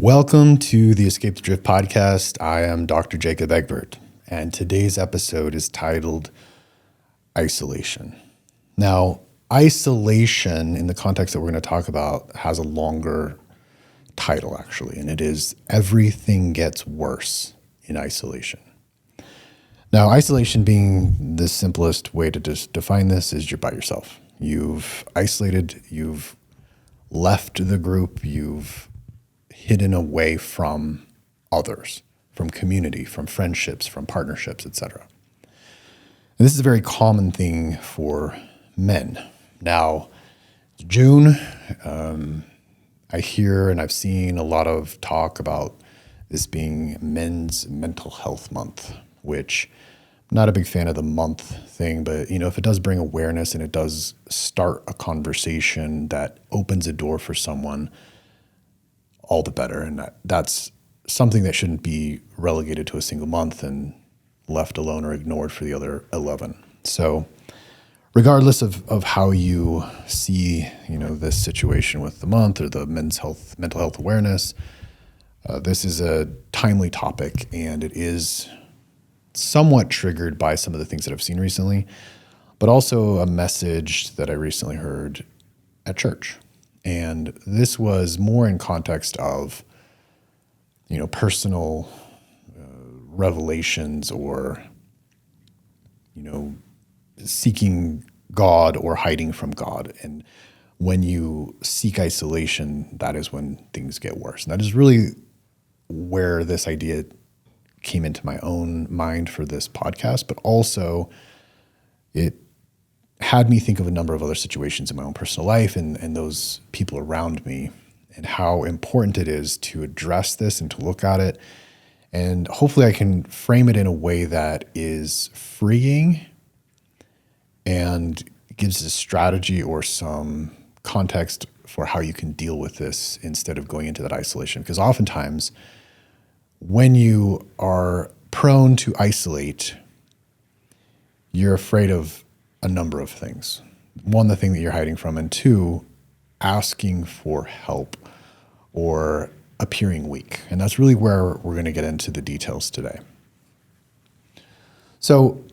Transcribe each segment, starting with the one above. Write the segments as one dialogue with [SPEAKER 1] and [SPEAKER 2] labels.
[SPEAKER 1] Welcome to the Escape the Drift podcast. I am Dr. Jacob Egbert, and today's episode is titled Isolation. Now, isolation in the context that we're going to talk about has a longer title, actually, and it is Everything Gets Worse in Isolation. Now, isolation being the simplest way to just define this is you're by yourself. You've isolated, you've left the group, you've hidden away from others, from community, from friendships, from partnerships, etc. And this is a very common thing for men. Now, it's June. I hear and I've seen a lot of talk about this being Men's Mental Health Month, which I'm not a big fan of the month thing, but if it does bring awareness and it does start a conversation that opens a door for someone, all the better. And that's something that shouldn't be relegated to a single month and left alone or ignored for the other 11. So regardless of how you see, this situation with the month or the mental health awareness, this is a timely topic, and it is somewhat triggered by some of the things that I've seen recently, but also a message that I recently heard at church. And this was more in context of, personal revelations or, seeking God or hiding from God. And when you seek isolation, that is when things get worse. And that is really where this idea came into my own mind for this podcast, but also it had me think of a number of other situations in my own personal life and those people around me, and how important it is to address this and to look at it. And hopefully I can frame it in a way that is freeing and gives a strategy or some context for how you can deal with this instead of going into that isolation. Because oftentimes when you are prone to isolate, you're afraid of a number of things. One, the thing that you're hiding from, and two, asking for help or appearing weak. And that's really where we're going to get into the details today. So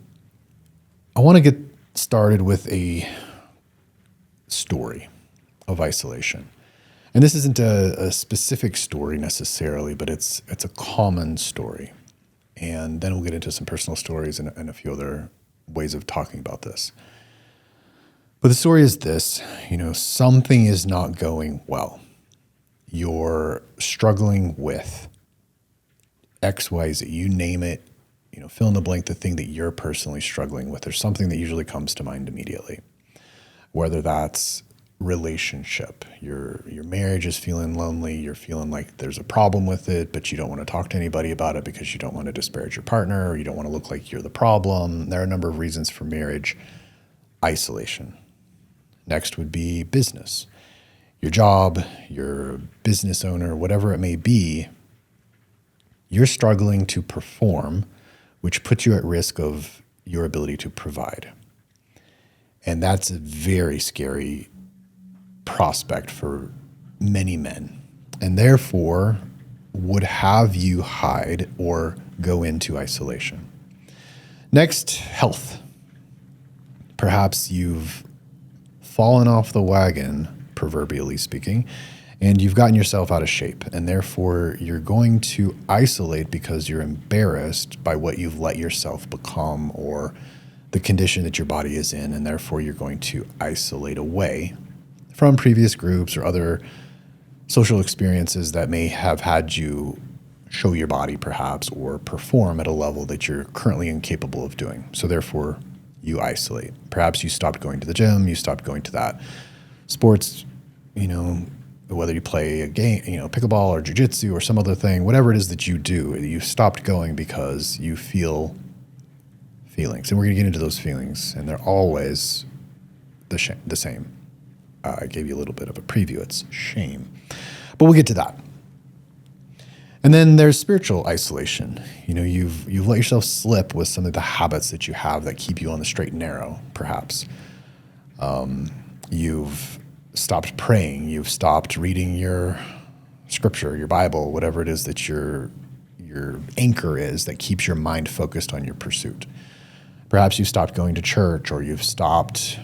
[SPEAKER 1] I want to get started with a story of isolation. And this isn't a specific story necessarily, but it's a common story. And then we'll get into some personal stories and a few other ways of talking about this. But the story is this, something is not going well. You're struggling with X, Y, Z, you name it, fill in the blank, the thing that you're personally struggling with. There's something that usually comes to mind immediately, whether that's relationship, your marriage is feeling lonely, you're feeling like there's a problem with it, but you don't want to talk to anybody about it because you don't want to disparage your partner, or you don't want to look like you're the problem. There are a number of reasons for marriage isolation. Next would be business. Your job, your business owner, whatever it may be, you're struggling to perform, which puts you at risk of your ability to provide. And that's a very scary prospect for many men, and therefore would have you hide or go into isolation. Next, health. Perhaps you've fallen off the wagon, proverbially speaking, and you've gotten yourself out of shape, and therefore you're going to isolate because you're embarrassed by what you've let yourself become or the condition that your body is in, and therefore you're going to isolate away from previous groups or other social experiences that may have had you show your body perhaps or perform at a level that you're currently incapable of doing. So therefore you isolate. Perhaps you stopped going to the gym, you stopped going to that sports, whether you play a game, pickleball or jiu-jitsu or some other thing, whatever it is that you do, you stopped going because you feel feelings. And we're going to get into those feelings, and they're always the same. I gave you a little bit of a preview. It's shame. But we'll get to that. And then there's spiritual isolation. You've let yourself slip with some of the habits that you have that keep you on the straight and narrow, perhaps. You've stopped praying. You've stopped reading your scripture, your Bible, whatever it is that your anchor is that keeps your mind focused on your pursuit. Perhaps you've stopped going to church, or you've stopped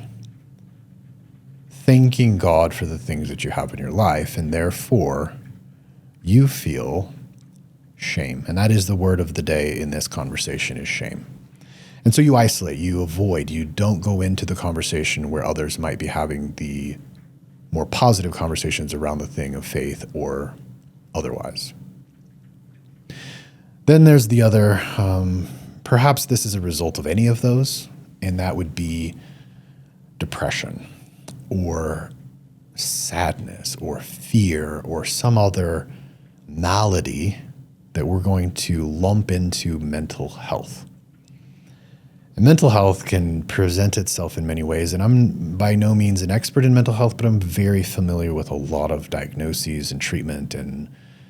[SPEAKER 1] thanking God for the things that you have in your life, and therefore you feel shame. And that is the word of the day in this conversation, is shame. And so you isolate, you avoid, you don't go into the conversation where others might be having the more positive conversations around the thing of faith or otherwise. Then there's the other, perhaps this is a result of any of those, and that would be depression or sadness or fear or some other malady that we're going to lump into mental health. And mental health can present itself in many ways, and I'm by no means an expert in mental health, but I'm very familiar with a lot of diagnoses and treatment and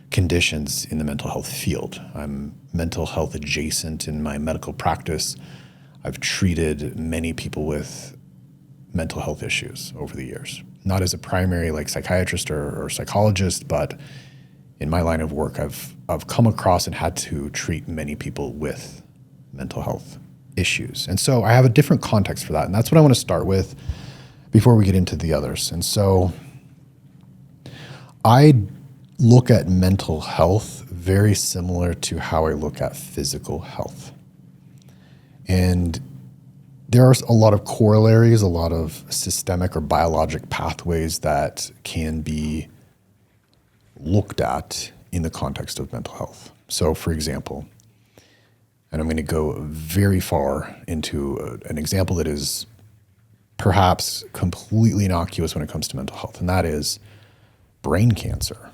[SPEAKER 1] conditions in the mental health field. I'm mental health adjacent in my medical practice. I've treated many people with mental health issues over the years, not as a primary like psychiatrist or psychologist, but in my line of work, I've come across and had to treat many people with mental health issues. And so I have a different context for that. And that's what I want to start with before we get into the others. And so I look at mental health very similar to how I look at physical health. And there are a lot of corollaries, a lot of systemic or biologic pathways that can be looked at in the context of mental health. So for example, and I'm going to go very far into an example that is perhaps completely innocuous when it comes to mental health, and that is brain cancer.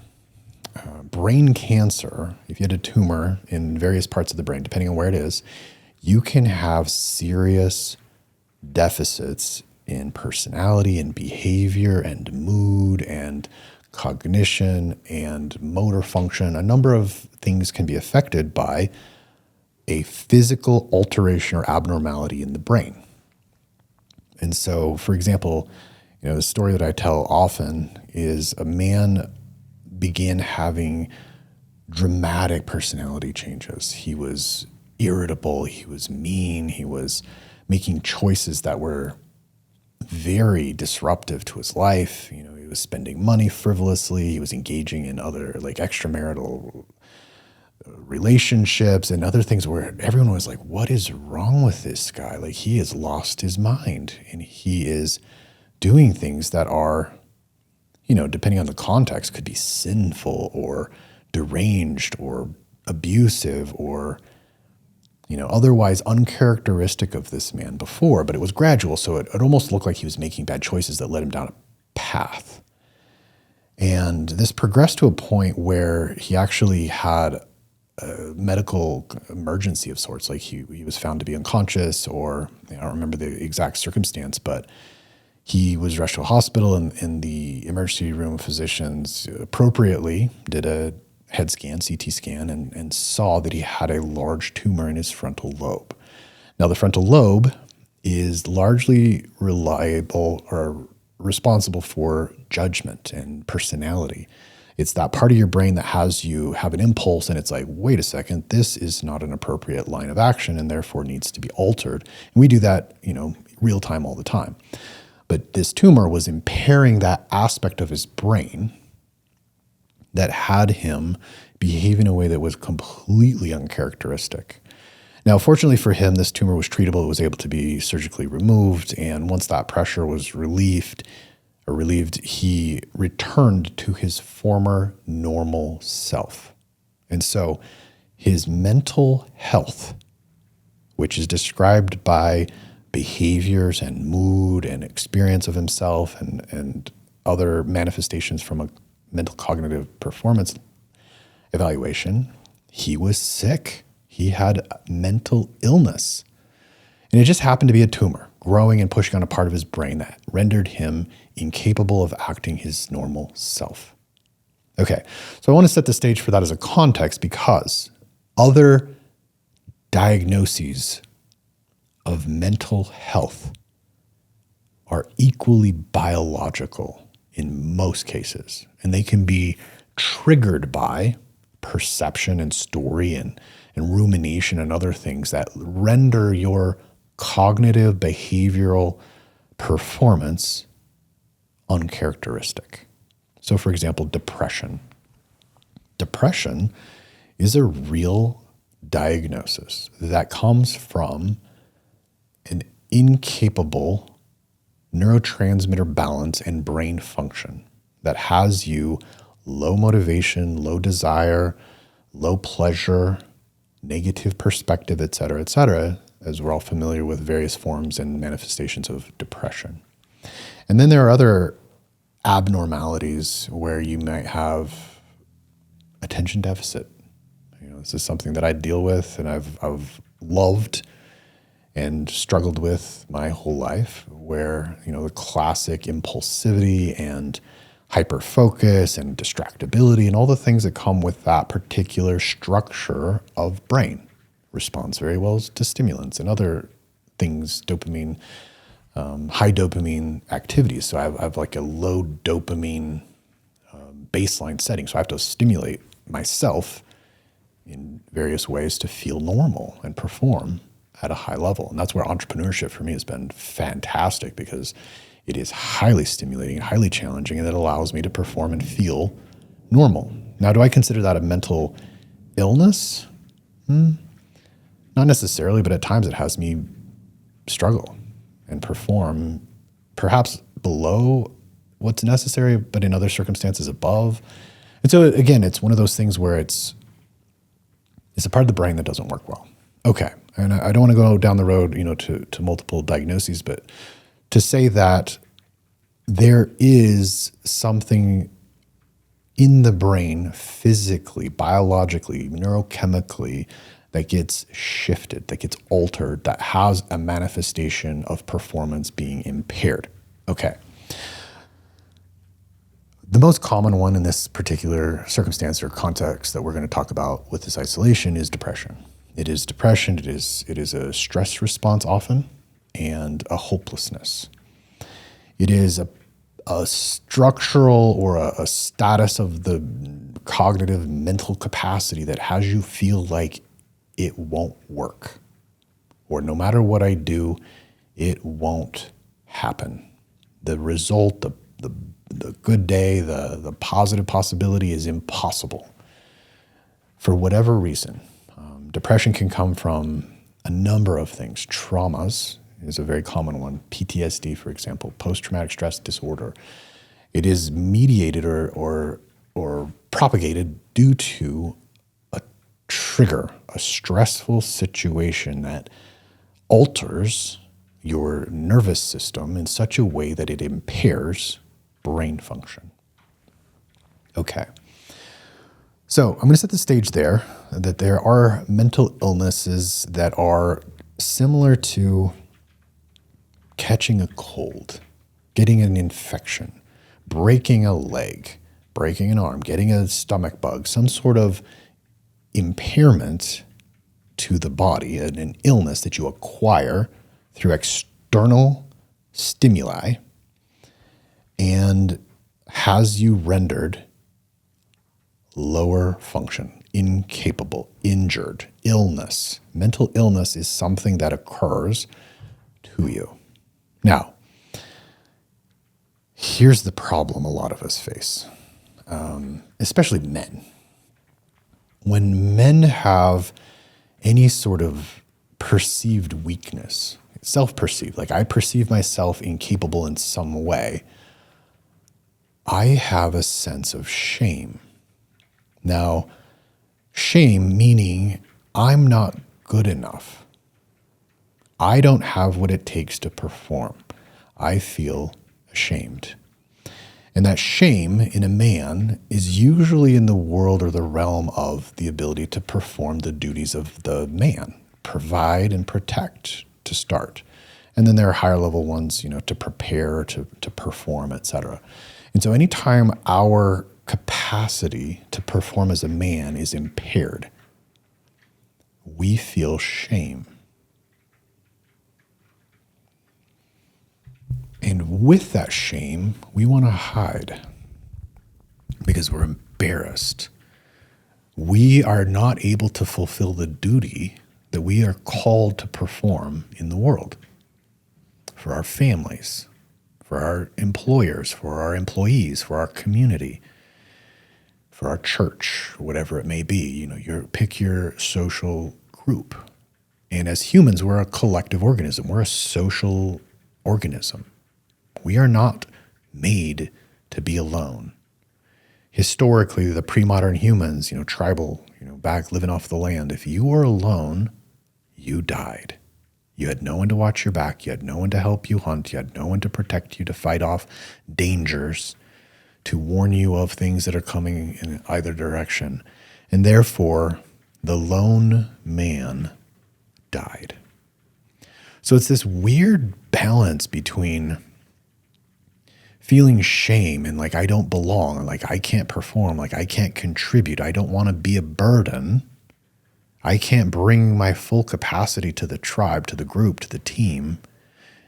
[SPEAKER 1] Brain cancer, if you had a tumor in various parts of the brain, depending on where it is, you can have serious deficits in personality and behavior and mood and cognition and motor function. A number of things can be affected by a physical alteration or abnormality in the brain. And so, for example, the story that I tell often is a man began having dramatic personality changes. He was irritable, he was mean, he was making choices that were very disruptive to his life. He was spending money frivolously, he was engaging in other like extramarital relationships and other things where everyone was like, what is wrong with this guy? Like, he has lost his mind, and he is doing things that are, depending on the context, could be sinful or deranged or abusive or, otherwise uncharacteristic of this man before, but it was gradual. So it almost looked like he was making bad choices that led him down a path. And this progressed to a point where he actually had a medical emergency of sorts. Like he was found to be unconscious, or I don't remember the exact circumstance, but he was rushed to a hospital, and the emergency room physicians appropriately did a head scan, CT scan, and saw that he had a large tumor in his frontal lobe. Now, the frontal lobe is largely reliable or responsible for judgment and personality. It's that part of your brain that has you have an impulse, and it's like, wait a second, this is not an appropriate line of action and therefore needs to be altered. And we do that, real time all the time. But this tumor was impairing that aspect of his brain that had him behave in a way that was completely uncharacteristic. Now, fortunately for him, this tumor was treatable. It was able to be surgically removed. And once that pressure was relieved, he returned to his former normal self. And so his mental health, which is described by behaviors and mood and experience of himself and other manifestations from a mental cognitive performance evaluation, he was sick. He had mental illness. And it just happened to be a tumor growing and pushing on a part of his brain that rendered him incapable of acting his normal self. Okay, so I want to set the stage for that as a context, because other diagnoses of mental health are equally biological in most cases, and they can be triggered by perception and story and rumination and other things that render your cognitive behavioral performance uncharacteristic. So, for example, depression. Depression is a real diagnosis that comes from an incapable neurotransmitter balance and brain function that has you low motivation, low desire, low pleasure, negative perspective, et cetera, as we're all familiar with various forms and manifestations of depression. And then there are other abnormalities where you might have attention deficit. This is something that I deal with and I've loved and struggled with my whole life, where, the classic impulsivity and hyperfocus and distractibility and all the things that come with that particular structure of brain responds very well to stimulants and other things, dopamine, high dopamine activities. So I have like a low dopamine baseline setting. So I have to stimulate myself in various ways to feel normal and perform at a high level. And that's where entrepreneurship for me has been fantastic, because it is highly stimulating, highly challenging, and it allows me to perform and feel normal. Now, do I consider that a mental illness? Not necessarily, but at times it has me struggle and perform perhaps below what's necessary, but in other circumstances above. And so again, it's one of those things where it's a part of the brain that doesn't work well. Okay. And I don't want to go down the road, to multiple diagnoses, but to say that there is something in the brain physically, biologically, neurochemically that gets shifted, that gets altered, that has a manifestation of performance being impaired. Okay. The most common one in this particular circumstance or context that we're going to talk about with this isolation is depression. It is depression. It is a stress response often, and a hopelessness. It is a structural or a status of the cognitive mental capacity that has you feel like it won't work, or no matter what I do, it won't happen. The result, the good day, the positive possibility is impossible for whatever reason. Depression can come from a number of things. Traumas is a very common one. PTSD, for example, post-traumatic stress disorder. It is mediated or propagated due to a trigger, a stressful situation that alters your nervous system in such a way that it impairs brain function. Okay. So I'm going to set the stage there, that there are mental illnesses that are similar to catching a cold, getting an infection, breaking a leg, breaking an arm, getting a stomach bug, some sort of impairment to the body, an illness that you acquire through external stimuli and has you rendered lower function, incapable, injured, illness. Mental illness is something that occurs to you. Now, here's the problem a lot of us face, especially men. When men have any sort of perceived weakness, self-perceived, like I perceive myself incapable in some way, I have a sense of shame. Now, shame meaning I'm not good enough. I don't have what it takes to perform. I feel ashamed. And that shame in a man is usually in the world or the realm of the ability to perform the duties of the man, provide and protect to start. And then there are higher level ones, to prepare, to perform, etc. And so anytime our capacity to perform as a man is impaired, we feel shame. And with that shame, we want to hide because we're embarrassed. We are not able to fulfill the duty that we are called to perform in the world for our families, for our employers, for our employees, for our community, for our church, whatever it may be. You know, pick your social group. And as humans, we're a collective organism. We're a social organism. We are not made to be alone. Historically, the pre-modern humans, tribal, back living off the land, if you were alone, you died. You had no one to watch your back. You had no one to help you hunt. You had no one to protect you, to fight off dangers, to warn you of things that are coming in either direction. And therefore, the lone man died. So it's this weird balance between feeling shame and like I don't belong, or like I can't perform, like I can't contribute, I don't want to be a burden, I can't bring my full capacity to the tribe, to the group, to the team,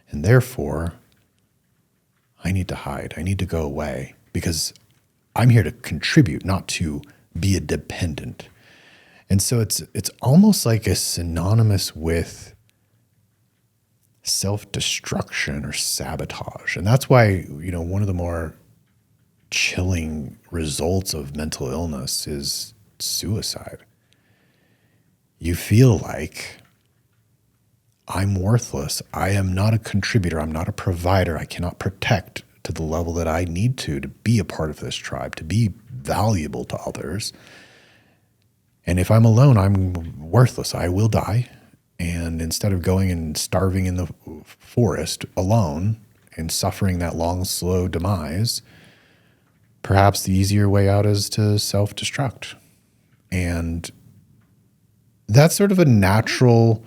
[SPEAKER 1] and therefore I need to hide, I need to go away because I'm here to contribute, not to be a dependent. And so it's almost like a synonymous with self-destruction or sabotage. And that's why, one of the more chilling results of mental illness is suicide. You feel like I'm worthless. I am not a contributor. I'm not a provider. I cannot protect to the level that I need to be a part of this tribe, to be valuable to others. And if I'm alone, I'm worthless. I will die. And instead of going and starving in the forest alone and suffering that long, slow demise, perhaps the easier way out is to self-destruct. And that's sort of a natural,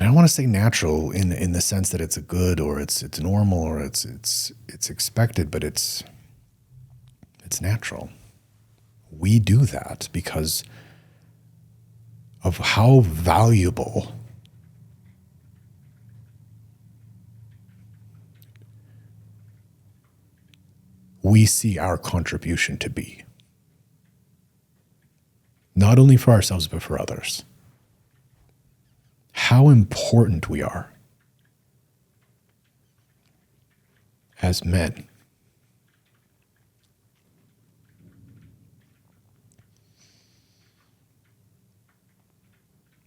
[SPEAKER 1] I don't want to say natural in the sense that it's a good or it's normal or it's expected, but it's natural. We do that because of how valuable we see our contribution to be. Not only for ourselves, but for others. How important we are as men.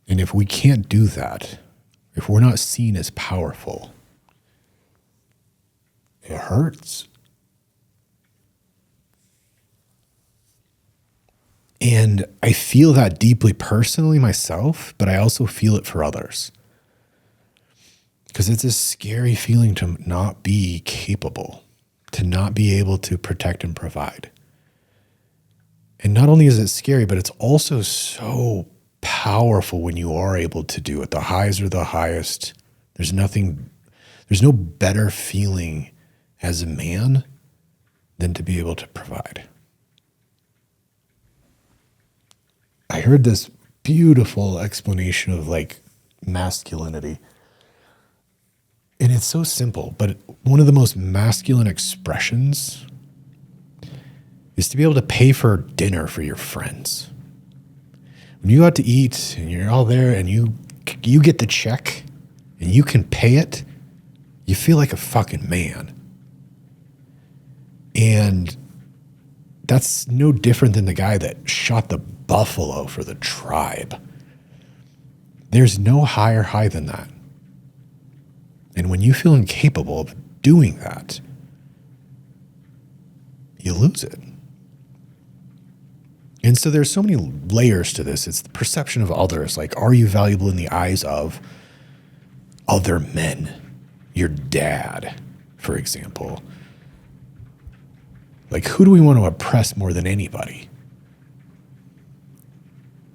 [SPEAKER 1] And if we can't do that, if we're not seen as powerful, it hurts. And I feel that deeply personally myself, but I also feel it for others. Because it's a scary feeling to not be capable, to not be able to protect and provide. And not only is it scary, but it's also so powerful when you are able to do it. The highs are the highest. There's no better feeling as a man than to be able to provide. I heard this beautiful explanation of like masculinity. And it's so simple, but one of the most masculine expressions is to be able to pay for dinner for your friends. When you go out to eat and you're all there and you get the check and you can pay it, you feel like a fucking man. And that's no different than the guy that shot the buffalo for the tribe. There's no higher high than that. And when you feel incapable of doing that, you lose it. And so there's so many layers to this. It's the perception of others. Like, are you valuable in the eyes of other men? Your dad, for example. Like, who do we want to oppress more than anybody?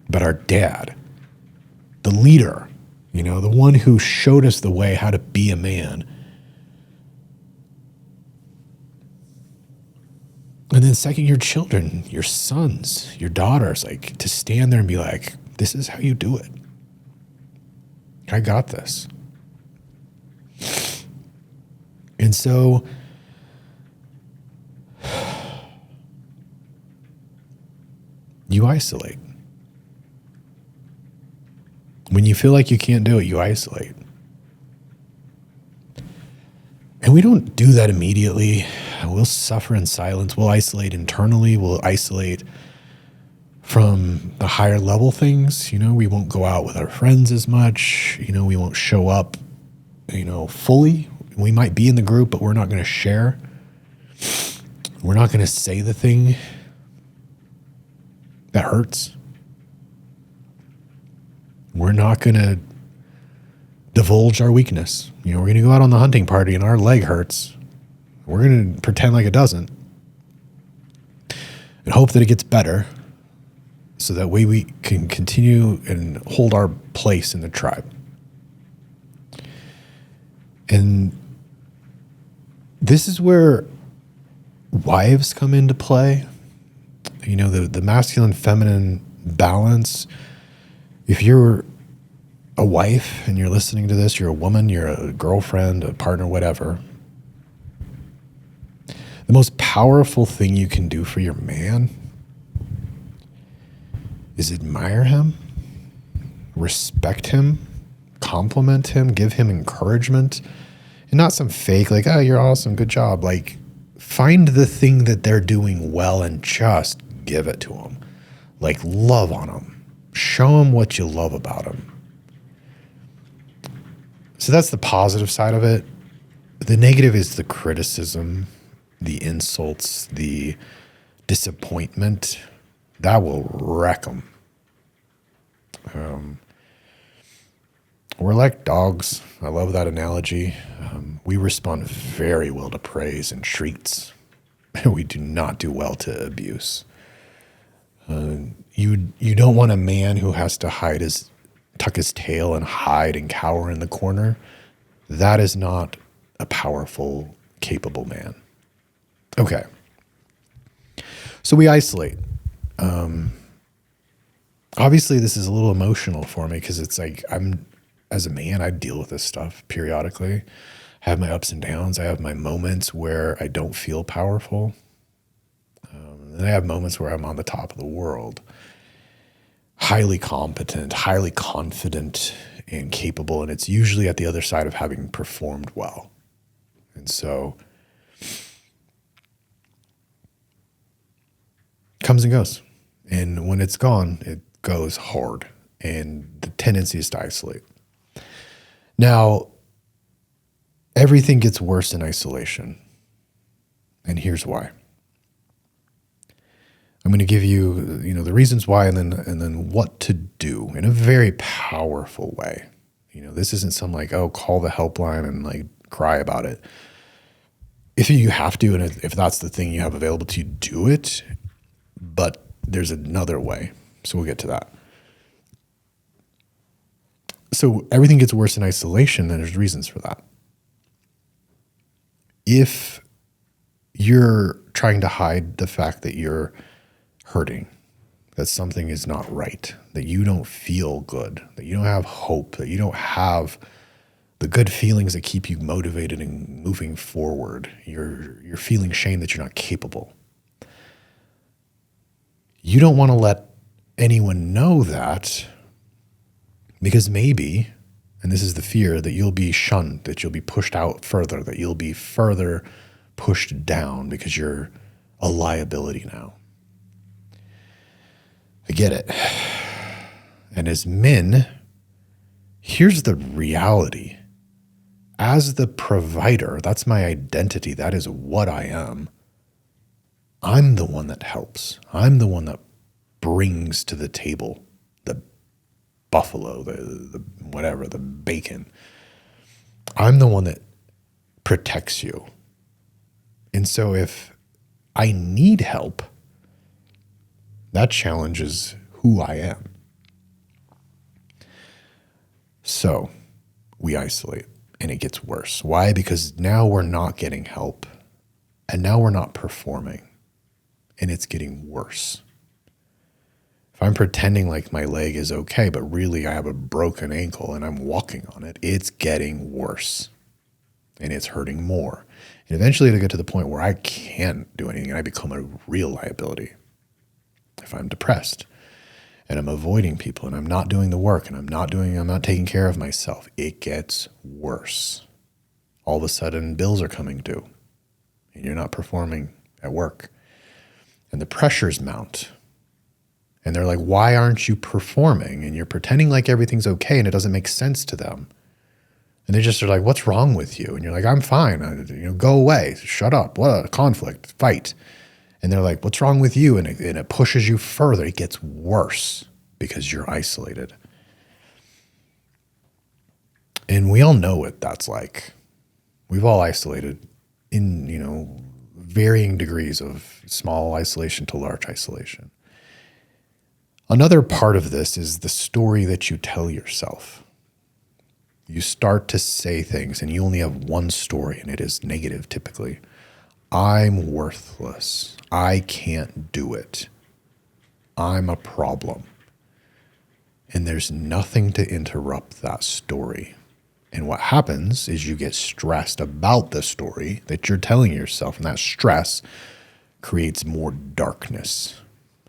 [SPEAKER 1] But our dad, the leader, the one who showed us the way how to be a man. And then second, your children, your sons, your daughters, like to stand there and be like, this is how you do it. I got this. And so you isolate. When you feel like you can't do it, you isolate. And we don't do that immediately. We'll suffer in silence. We'll isolate internally. We'll isolate from the higher level things. We won't go out with our friends as much. We won't show up, fully. We might be in the group, but we're not going to share. We're not going to say the thing that hurts. We're not going to divulge our weakness. We're going to go out on the hunting party and our leg hurts. We're going to pretend like it doesn't and hope that it gets better so that way we can continue and hold our place in the tribe. And this is where wives come into play. The masculine feminine balance. If you're a wife and you're listening to this, you're a woman, you're a girlfriend, a partner, whatever. The most powerful thing you can do for your man is admire him, respect him, compliment him, give him encouragement, and not some fake, like, oh, you're awesome, good job. Like, find the thing that they're doing well and just give it to them. Like, love on them. Show them what you love about them. So that's the positive side of it. The negative is the criticism, the insults, the disappointment. That will wreck them. We're like dogs. I love that analogy. We respond very well to praise and treats. We do not do well to abuse. You don't want a man who has to tuck his tail and hide and cower in the corner. That is not a powerful, capable man. Okay. So we isolate. Obviously this is a little emotional for me because it's like as a man, I deal with this stuff periodically. I have my ups and downs. I have my moments where I don't feel powerful. And I have moments where I'm on the top of the world, highly competent, highly confident and capable. And it's usually at the other side of having performed well. And so comes and goes. And when it's gone, it goes hard. And the tendency is to isolate. Now, everything gets worse in isolation. And here's why. I'm going to give you, the reasons why and then what to do in a very powerful way. This isn't some like, oh, call the helpline and like cry about it. If you have to, and if that's the thing you have available to you, do it. But there's another way. So we'll get to that. So everything gets worse in isolation, then there's reasons for that. If you're trying to hide the fact that you're hurting, that something is not right, that you don't feel good, that you don't have hope, that you don't have the good feelings that keep you motivated and moving forward, you're feeling shame that you're not capable. You don't want to let anyone know that because maybe, and this is the fear, that you'll be shunned, that you'll be pushed out further, that you'll be further pushed down because you're a liability now. I get it. And as men, here's the reality. As the provider, that's my identity. That is what I am. I'm the one that helps. I'm the one that brings to the table the buffalo, the whatever, the bacon. I'm the one that protects you. And so if I need help, that challenges who I am. So we isolate and it gets worse. Why? Because now we're not getting help and now we're not performing and it's getting worse. If I'm pretending like my leg is okay, but really I have a broken ankle and I'm walking on it, it's getting worse and it's hurting more. And eventually it'll get to the point where I can't do anything and I become a real liability. if I'm depressed and I'm avoiding people and I'm not doing the work and I'm not taking care of myself, it gets worse. All of a sudden, bills are coming due and you're not performing at work. And the pressures mount. And they're like, why aren't you performing? And you're pretending like everything's okay and it doesn't make sense to them. And they just are like, what's wrong with you? And you're like, I'm fine. Go away. Shut up. What? Conflict. Fight. And they're like, what's wrong with you? And it pushes you further. It gets worse because you're isolated. And we all know what that's like. We've all isolated in, varying degrees of small isolation to large isolation. Another part of this is the story that you tell yourself. You start to say things and you only have one story and it is negative typically. I'm worthless. I can't do it. I'm a problem. And there's nothing to interrupt that story. And what happens is you get stressed about the story that you're telling yourself, and that stress creates more darkness.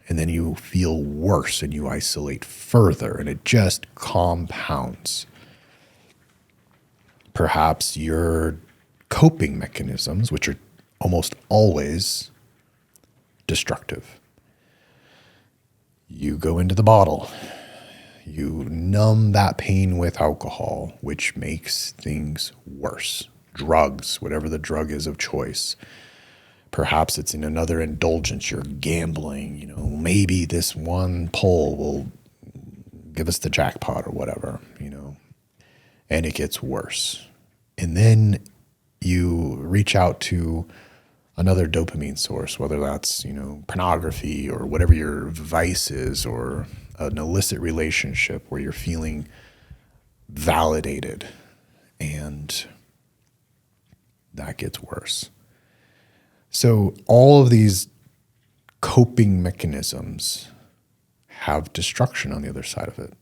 [SPEAKER 1] And then you feel worse and you isolate further, and it just compounds. Perhaps your coping mechanisms, which are almost always destructive. You go into the bottle. You numb that pain with alcohol, which makes things worse. Drugs, whatever the drug is of choice. Perhaps it's in another indulgence. You're gambling. Maybe this one pull will give us the jackpot or whatever, and it gets worse. And then you reach out to another dopamine source, whether that's, pornography or whatever your vice is, or an illicit relationship where you're feeling validated, and that gets worse. So all of these coping mechanisms have destruction on the other side of it.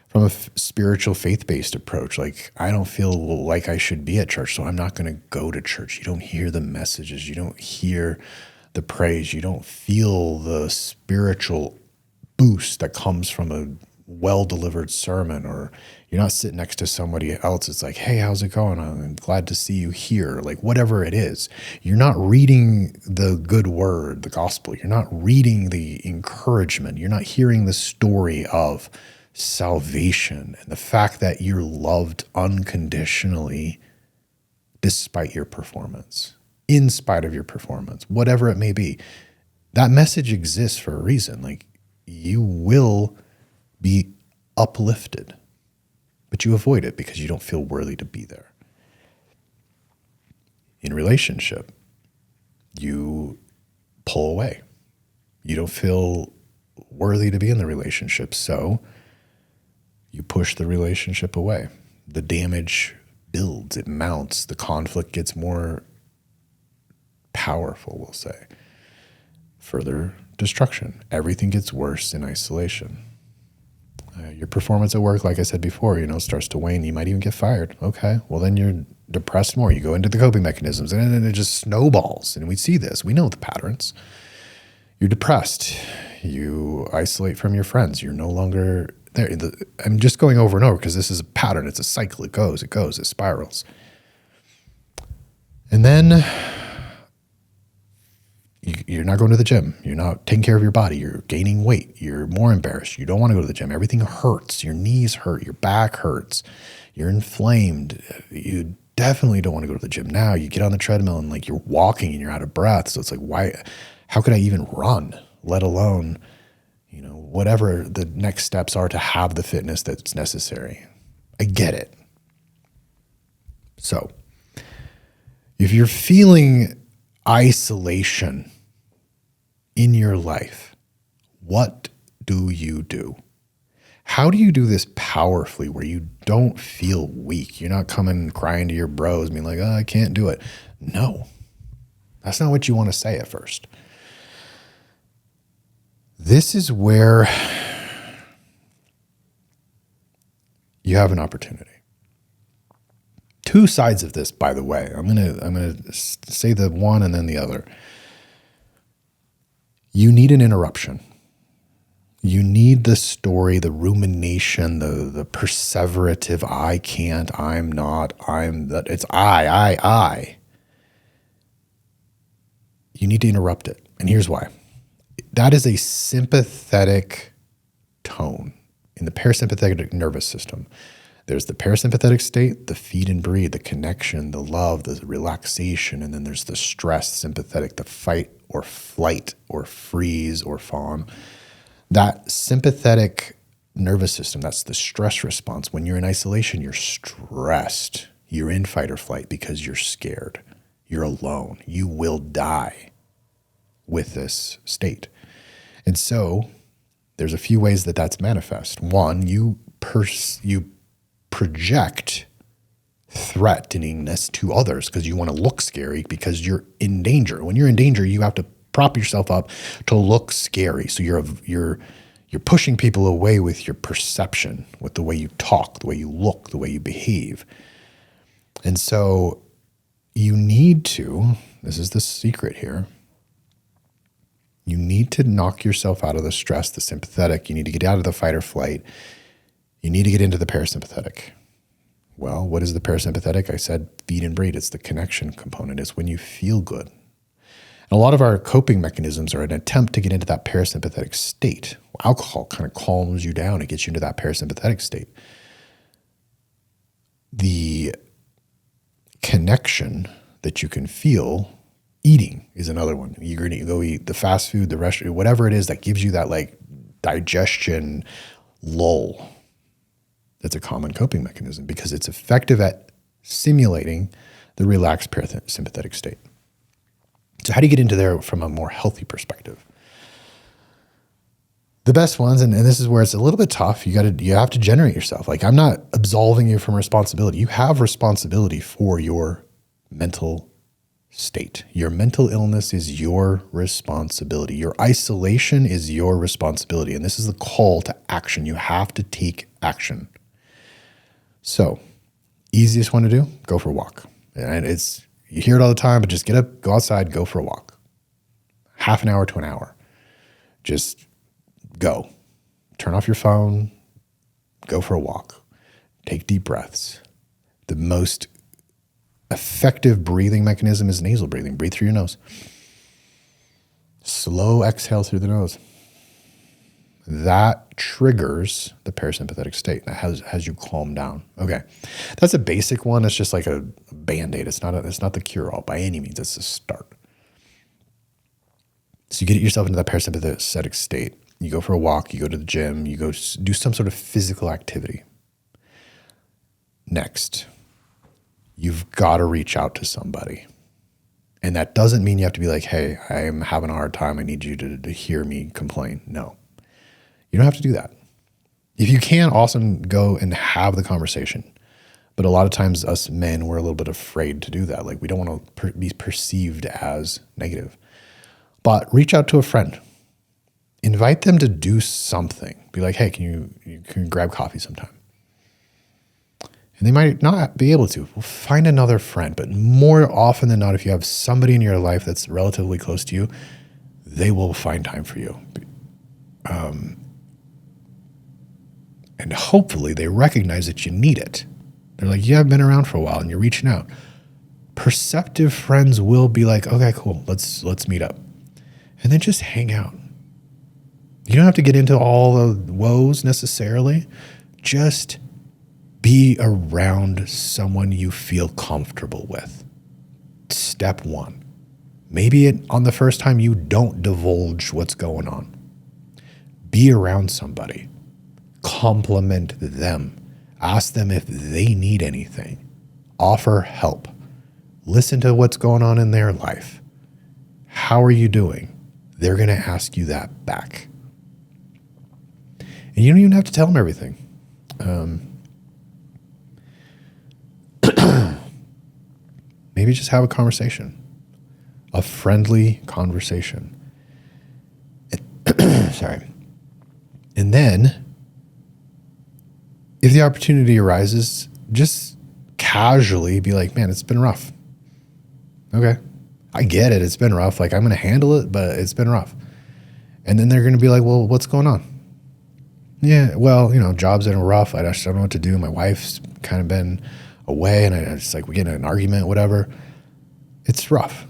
[SPEAKER 1] From a spiritual faith-based approach, like I don't feel like I should be at church, so I'm not going to go to church. You don't hear the messages. You don't hear the praise. You don't feel the spiritual boost that comes from a well-delivered sermon, or you're not sitting next to somebody else. It's like, hey, how's it going? I'm glad to see you here. Like whatever it is, you're not reading the good word, the gospel. You're not reading the encouragement. You're not hearing the story of salvation and the fact that you're loved unconditionally despite your performance, in spite of your performance, whatever it may be. That message exists for a reason. Like you will be uplifted, but you avoid it because you don't feel worthy to be there. In relationship, you pull away. You don't feel worthy to be in the relationship, so you push the relationship away. The damage builds, it mounts, the conflict gets more powerful, we'll say. Further destruction. Everything gets worse in isolation. Your performance at work, like I said before, starts to wane. You might even get fired. Okay, well then you're depressed more. You go into the coping mechanisms and then it just snowballs. And we see this. We know the patterns. You're depressed. You isolate from your friends. You're no longer there. I'm just going over and over because this is a pattern. It's a cycle. It goes, it spirals. And then you're not going to the gym. You're not taking care of your body. You're gaining weight. You're more embarrassed. You don't want to go to the gym. Everything hurts. Your knees hurt. Your back hurts. You're inflamed. You definitely don't want to go to the gym. Now you get on the treadmill and like you're walking and you're out of breath. So it's like, why? How could I even run, let alone, whatever the next steps are to have the fitness that's necessary? I get it. So if you're feeling isolation in your life, what do you do? How do you do this powerfully where you don't feel weak? You're not coming crying to your bros being like, I can't do it. No, that's not what you want to say at first. This is where you have an opportunity. Two sides of this, by the way. I'm gonna say the one and then the other. You need an interruption. You need the story, the rumination, the perseverative, I can't, I'm not, I'm that, it's I. You need to interrupt it. And here's why. That is a sympathetic tone in the parasympathetic nervous system. There's the parasympathetic state, the feed and breathe, the connection, the love, the relaxation, and then there's the stress, sympathetic, the fight or flight or freeze or fawn. That sympathetic nervous system, that's the stress response. When you're in isolation, you're stressed. You're in fight or flight because you're scared. You're alone. You will die with this state. And so there's a few ways that that's manifest. One, you project threateningness to others because you want to look scary because you're in danger. When you're in danger, you have to prop yourself up to look scary. So you're pushing people away with your perception, with the way you talk, the way you look, the way you behave. And so you need to, this is the secret here, you need to knock yourself out of the stress, the sympathetic. You need to get out of the fight or flight. You need to get into the parasympathetic. Well, what is the parasympathetic? I said feed and breathe. It's the connection component. It's when you feel good. And a lot of our coping mechanisms are an attempt to get into that parasympathetic state. Alcohol kind of calms you down. It gets you into that parasympathetic state. The connection that you can feel, eating is another one. You're going to go eat the fast food, the restaurant, whatever it is that gives you that like digestion lull. That's a common coping mechanism because it's effective at simulating the relaxed parasympathetic state. So how do you get into there from a more healthy perspective? The best ones, and this is where it's a little bit tough, you have to generate yourself. Like, I'm not absolving you from responsibility. You have responsibility for your mental state. Your mental illness is your responsibility. Your isolation is your responsibility. And this is the call to action. You have to take action. So, easiest one to do, go for a walk. And you hear it all the time, but just get up, go outside, go for a walk. Half an hour to an hour. Just go. Turn off your phone, go for a walk. Take deep breaths. The most effective breathing mechanism is nasal breathing. Breathe through your nose. Slow exhale through the nose. That triggers the parasympathetic state. That has you calm down. Okay. That's a basic one. It's just like a Band-Aid. It's not the cure-all by any means. It's a start. So you get yourself into that parasympathetic state. You go for a walk, you go to the gym, you go do some sort of physical activity. Next, you've got to reach out to somebody. And that doesn't mean you have to be like, hey, I'm having a hard time. I need you to hear me complain. No. You don't have to do that. If you can, awesome, go and have the conversation. But a lot of times us men, we're a little bit afraid to do that. Like, we don't want to be perceived as negative. But reach out to a friend. Invite them to do something. Be like, hey, can you grab coffee sometime? And they might not be able to. Well, find another friend. But more often than not, if you have somebody in your life that's relatively close to you, they will find time for you. And hopefully they recognize that you need it. They're like, yeah, I've been around for a while and you're reaching out. Perceptive friends will be like, okay, cool, let's meet up. And then just hang out. You don't have to get into all the woes necessarily. Just be around someone you feel comfortable with. Step one. Maybe on the first time you don't divulge what's going on. Be around somebody. Compliment them. Ask them if they need anything. Offer help. Listen to what's going on in their life. How are you doing? They're going to ask you that back. And you don't even have to tell them everything. Maybe just have a conversation. A friendly conversation. Sorry. And then, if the opportunity arises, just casually be like, man, it's been rough. Okay. I get it. It's been rough. Like, I'm going to handle it, but it's been rough. And then they're going to be like, well, what's going on? Yeah, well, job's been rough. I just don't know what to do. My wife's kind of been away, and it's like we get in an argument, whatever. It's rough.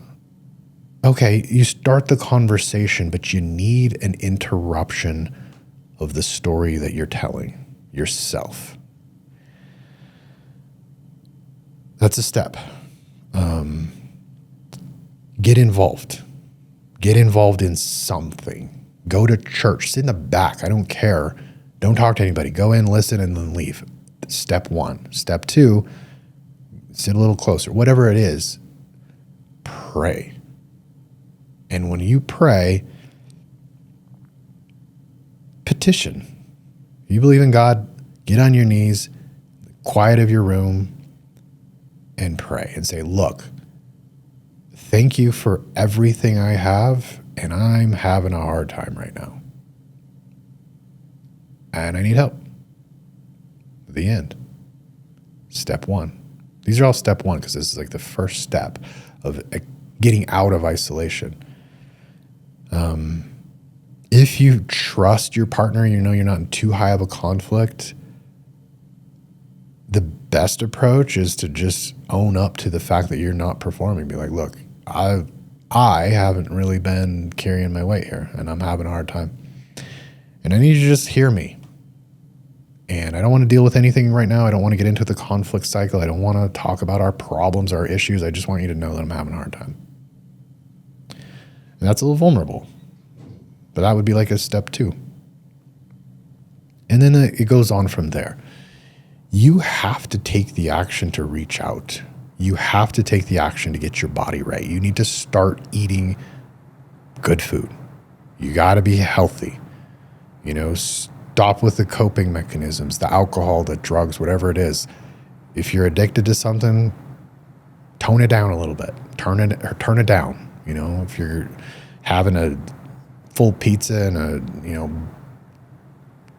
[SPEAKER 1] Okay, you start the conversation, but you need an interruption of the story that you're telling yourself. That's a step. Get involved. Get involved in something. Go to church. Sit in the back. I don't care. Don't talk to anybody. Go in, listen, and then leave. Step 1. Step 2, sit a little closer. Whatever it is, pray. And when you pray, petition. You believe in God, get on your knees, quiet of your room, and pray and say, look, thank you for everything I have, and I'm having a hard time right now. And I need help. The end. Step 1. These are all step 1 because this is like the first step of getting out of isolation. If you trust your partner, you're not in too high of a conflict, the best approach is to just own up to the fact that you're not performing. Be like, look, I haven't really been carrying my weight here, and I'm having a hard time. And I need you to just hear me. And I don't want to deal with anything right now. I don't want to get into the conflict cycle. I don't want to talk about our problems, our issues. I just want you to know that I'm having a hard time. And that's a little vulnerable. But that would be like a step 2. And then it goes on from there. You have to take the action to reach out. You have to take the action to get your body right. You need to start eating good food. You got to be healthy. Stop with the coping mechanisms, the alcohol, the drugs, whatever it is. If you're addicted to something, tone it down a little bit. Turn it down. If you're having a full pizza and a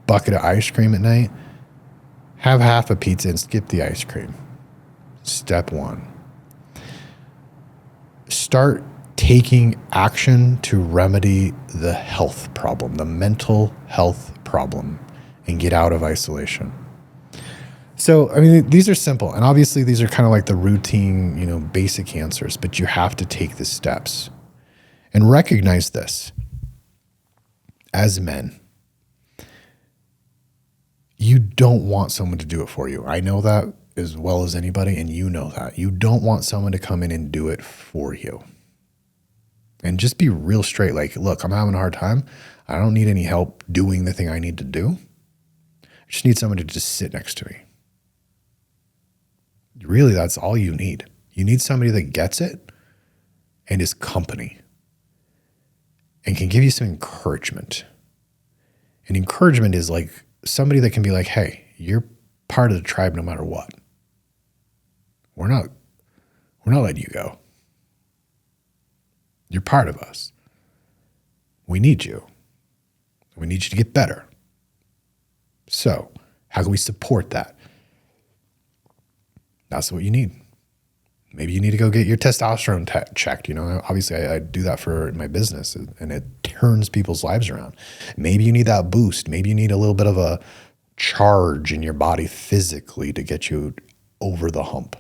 [SPEAKER 1] bucket of ice cream at night, have half a pizza and skip the ice cream. Step 1. Start taking action to remedy the health problem, the mental health problem, and get out of isolation. So, these are simple. And obviously these are kind of like the routine, basic answers, but you have to take the steps and recognize this. As men, you don't want someone to do it for you. I know that as well as anybody, and you know that. You don't want someone to come in and do it for you. And just be real straight, like, look, I'm having a hard time. I don't need any help doing the thing I need to do. I just need someone to just sit next to me. Really, that's all you need. You need somebody that gets it and is company and can give you some encouragement. And encouragement is like somebody that can be like, hey, you're part of the tribe no matter what. We're not letting you go. You're part of us. We need you. We need you to get better. So how can we support that? That's what you need. Maybe you need to go get your testosterone checked. Obviously I do that for my business, and it turns people's lives around. Maybe you need that boost. Maybe you need a little bit of a charge in your body physically to get you over the hump.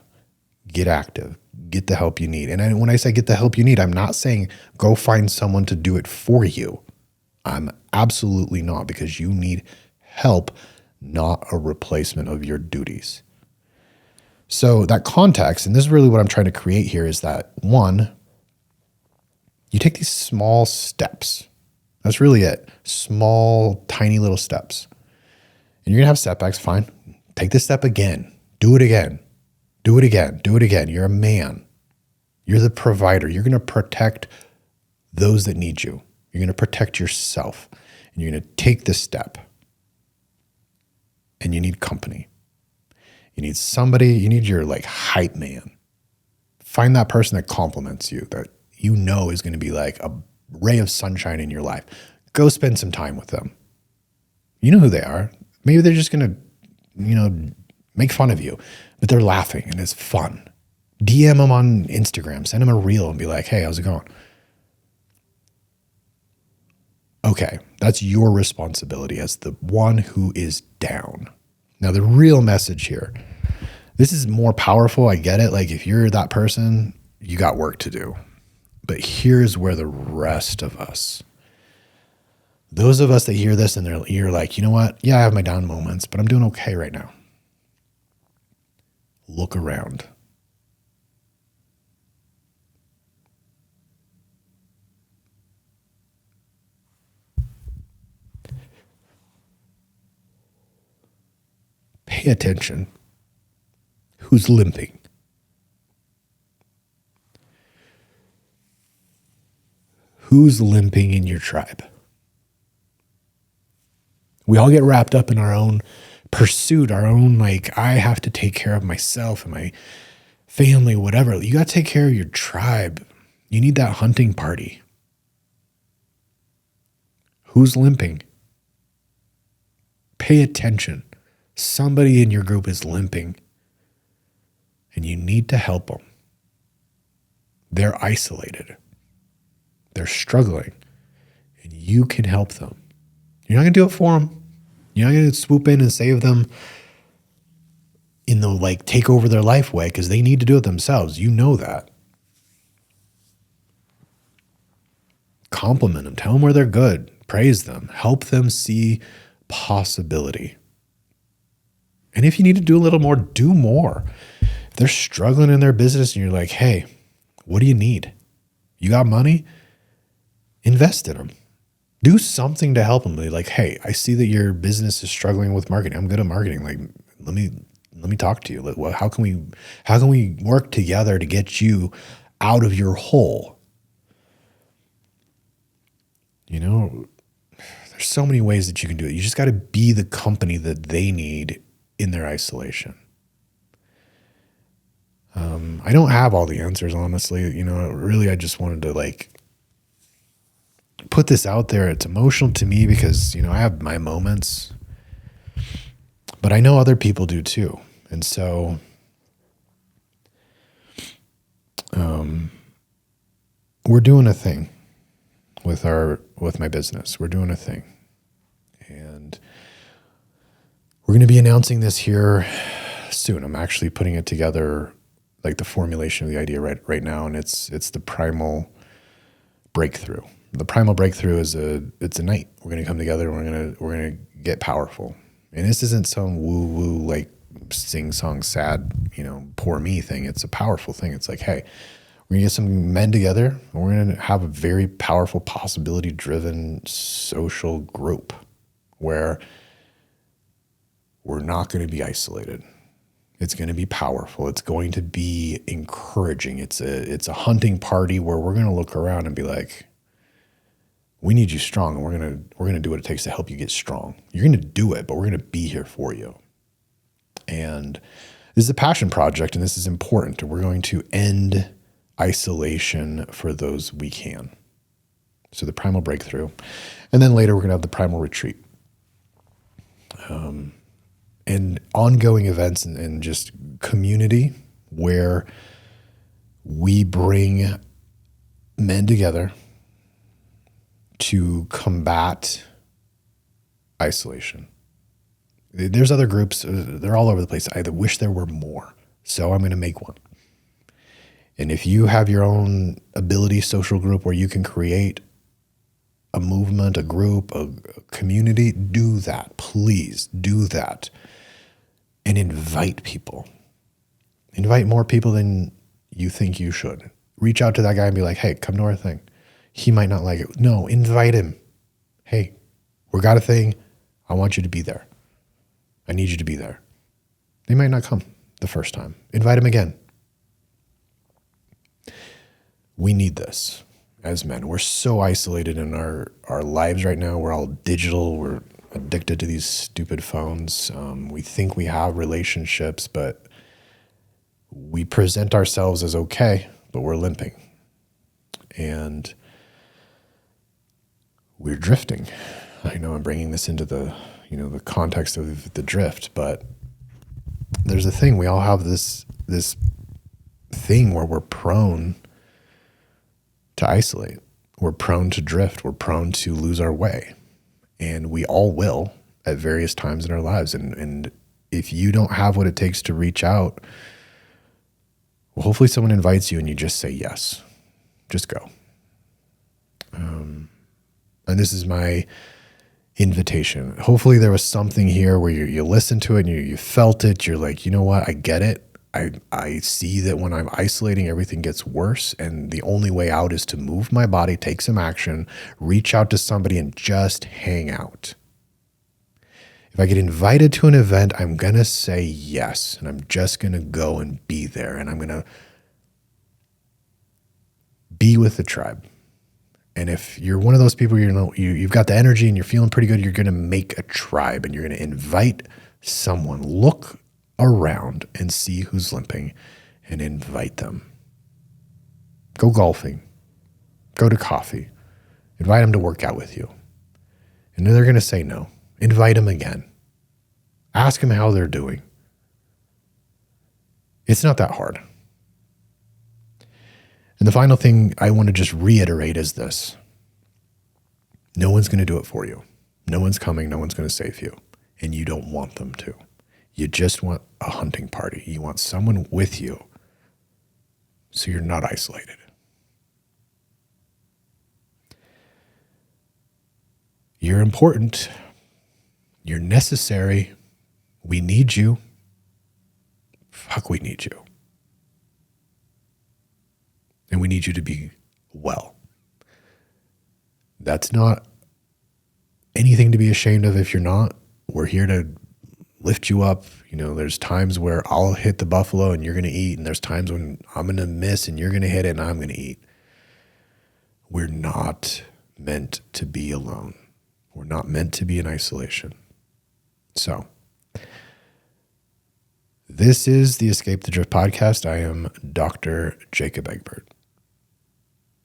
[SPEAKER 1] Get active. Get the help you need. And when I say get the help you need, I'm not saying go find someone to do it for you. I'm absolutely not, because you need help, not a replacement of your duties. So that context, and this is really what I'm trying to create here, is that 1, you take these small steps. That's really it. Small, tiny little steps. And you're going to have setbacks, fine. Take this step again. Do it again. Do it again. Do it again. You're a man. You're the provider. You're going to protect those that need you. You're going to protect yourself. And you're going to take this step. And you need company. You need somebody, you need your hype man. Find that person that compliments you, that is going to be like a ray of sunshine in your life. Go spend some time with them. You know who they are. Maybe they're just going to, make fun of you, but they're laughing and it's fun. DM them on Instagram, send them a reel and be like, hey, how's it going? Okay, that's your responsibility as the one who is down. Now, the real message here, this is more powerful. I get it. Like, if you're that person, you got work to do. But here's where the rest of us, those of us that hear this and you're like, you know what? Yeah, I have my down moments, but I'm doing okay right now. Look around. Pay attention. Who's limping? Who's limping in your tribe? We all get wrapped up in our own pursuit, our own, like, I have to take care of myself and my family, whatever. You got to take care of your tribe. You need that hunting party. Who's limping? Pay attention. Somebody in your group is limping and you need to help them. They're isolated. They're struggling and you can help them. You're not going to do it for them. You're not going to swoop in and save them in the like take over their life way because they need to do it themselves. You know that. Compliment them. Tell them where they're good. Praise them. Help them see possibility. And if you need to do a little more, do more. If they're struggling in their business and you're like, hey, what do you need? You got money? Invest in them. Do something to help them. Be like, hey, I see that your business is struggling with marketing. I'm good at marketing. Like, let me talk to you. Like, how can we work together to get you out of your hole? You know, there's so many ways that you can do it. You just got to be the company that they need in their isolation. I don't have all the answers, honestly. You know, really, I just wanted to like put this out there. It's emotional to me because, you know, I have my moments, but I know other people do too. And so, we're doing a thing with my business. We're doing a thing. And we're going to be announcing this here soon. I'm actually putting it together, like the formulation of the idea right now. And it's the Primal breakthrough. The Primal breakthrough is it's a night. We're going to come together and we're going to get powerful. And this isn't some woo-woo, like sing song, sad, you know, poor me thing. It's a powerful thing. It's like, hey, we're going to get some men together and we're going to have a very powerful, possibility driven social group where we're not going to be isolated. It's going to be powerful. It's going to be encouraging. It's a hunting party where we're going to look around and be like, we need you strong, and we're going to do what it takes to help you get strong. You're going to do it, but we're going to be here for you. And this is a passion project, and this is important. We're going to end isolation for those we can. So the Primal breakthrough, and then later we're going to have the Primal retreat. And ongoing events and just community where we bring men together to combat isolation. There's other groups, they're all over the place. I wish there were more, so I'm going to make one. And if you have your own ability social group where you can create a movement, a group, a community, do that. Please do that. And invite people. Invite more people than you think you should. Reach out to that guy and be like, hey, come to our thing. He might not like it. No, invite him. Hey, we got a thing. I want you to be there. I need you to be there. They might not come the first time. Invite him again. We need this as men. We're so isolated in our lives right now. We're all digital. We're addicted to these stupid phones. We think we have relationships, but we present ourselves as okay, but we're limping. And we're drifting. I know I'm bringing this into the context of the drift, but there's a thing. We all have this thing where we're prone to isolate. we're prone to drift. We're prone to lose our way. And we all will at various times in our lives. And if you don't have what it takes to reach out, well, hopefully someone invites you and you just say yes. Just go. And this is my invitation. Hopefully there was something here where you listened to it and you felt it. You're like, you know what? I get it. I see that when I'm isolating, everything gets worse. And the only way out is to move my body, take some action, reach out to somebody and just hang out. If I get invited to an event, I'm going to say yes. And I'm just going to go and be there. And I'm going to be with the tribe. And if you're one of those people, you've got the energy and you're feeling pretty good, you're going to make a tribe and you're going to invite someone. Look around and see who's limping and invite them. Go golfing. Go to coffee. Invite them to work out with you. And then they're going to say no. Invite them again. Ask them how they're doing. It's not that hard. And the final thing I want to just reiterate is this. No one's going to do it for you. No one's coming. No one's going to save you. And you don't want them to. You just want a hunting party. You want someone with you so you're not isolated. You're important. You're necessary. We need you. Fuck, we need you. And we need you to be well. That's not anything to be ashamed of if you're not. We're here to lift you up. You know, there's times where I'll hit the buffalo and you're going to eat. And there's times when I'm going to miss and you're going to hit it and I'm going to eat. We're not meant to be alone. We're not meant to be in isolation. So, this is the Escape the Drift podcast. I am Dr. Jacob Egbert.